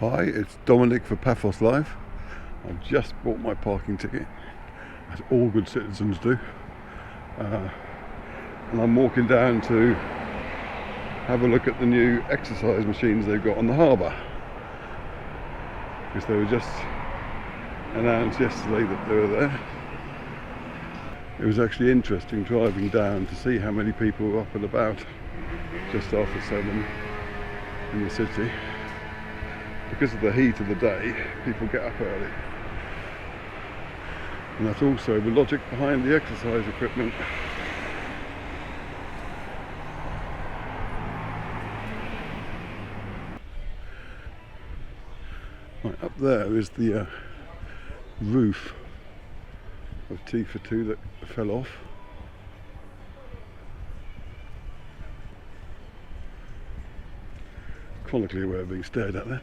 Hi, it's Dominic for Paphos Live. I've just bought my parking ticket, as all good citizens do, and I'm walking down to have a look at the new exercise machines they've got on the harbour, because they were just announced yesterday that they were there. It was actually interesting driving down to see how many people were up and about just after 7 in the city. Because of the heat of the day, people get up early. And that's also the logic behind the exercise equipment. Right, up there is the roof of T for 2 that fell off. Chronically aware of being stared at there.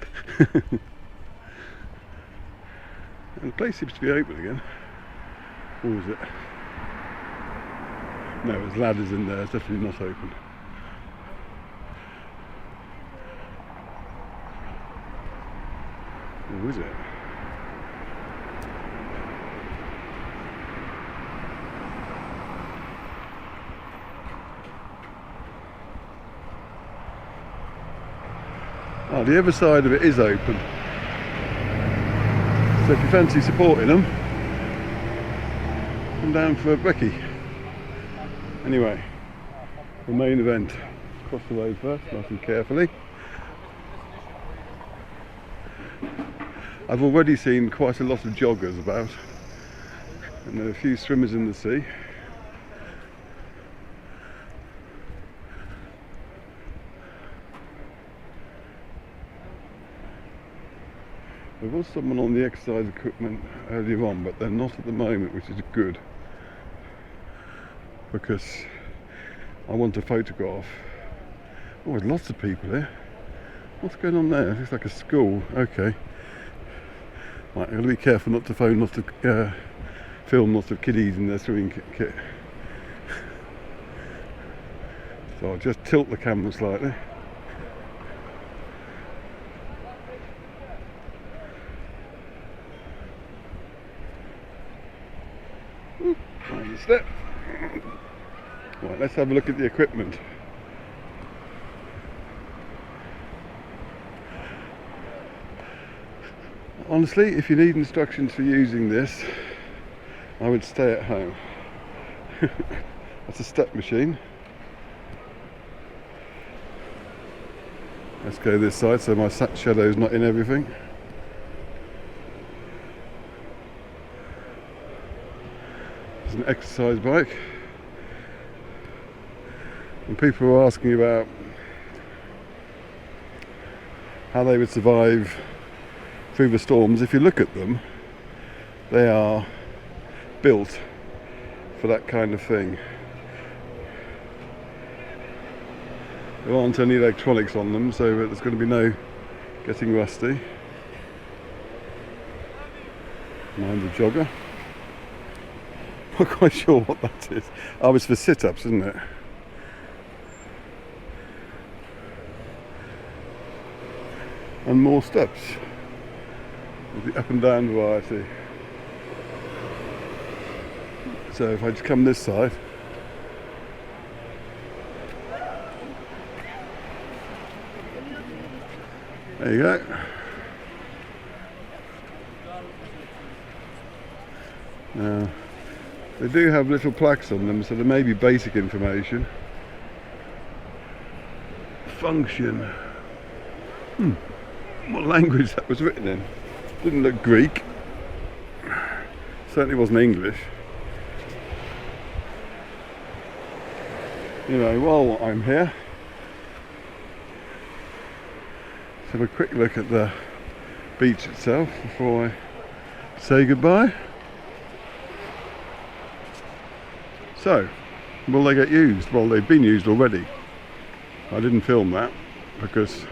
And the place seems to be open again. Or is it? No, there's ladders in there, it's definitely not open. Or is it? Oh, the other side of it is open. So if you fancy supporting them, come down for a brekkie. Anyway, the main event. Cross the road first, nice and carefully. I've already seen quite a lot of joggers about, and there are a few swimmers in the sea. There was someone on the exercise equipment earlier on, but they're not at the moment, which is good, because I want to photograph. Oh, there's lots of people here. What's going on there? It looks like a school. Okay. Right, I'm going to be careful not to film lots of kiddies in their swimming kit. So I'll just tilt the camera slightly. Find the step. Right, let's have a look at the equipment. Honestly, if you need instructions for using this, I would stay at home. That's a step machine. Let's go this side so my shadow's not in everything. It's an exercise bike, and people were asking about how they would survive through the storms. If you look at them, they are built for that kind of thing. There aren't any electronics on them, so there's going to be no getting rusty. Mind the jogger. Not quite sure what that is. Oh, it's for sit-ups, isn't it? And more steps. With the up and down variety. So if I just come this side. There you go. Now, they do have little plaques on them, so there may be basic information. Function. What language that was written in? Didn't look Greek. Certainly wasn't English. Anyway, while I'm here, let's have a quick look at the beach itself before I say goodbye. So, will they get used? Well, they've been used already. I didn't film that because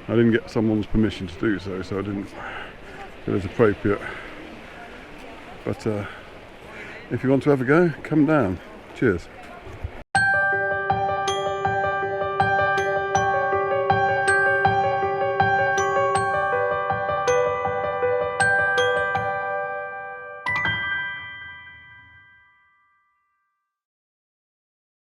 I didn't get someone's permission to do so, so I didn't feel it was appropriate. But if you want to have a go, come down. Cheers.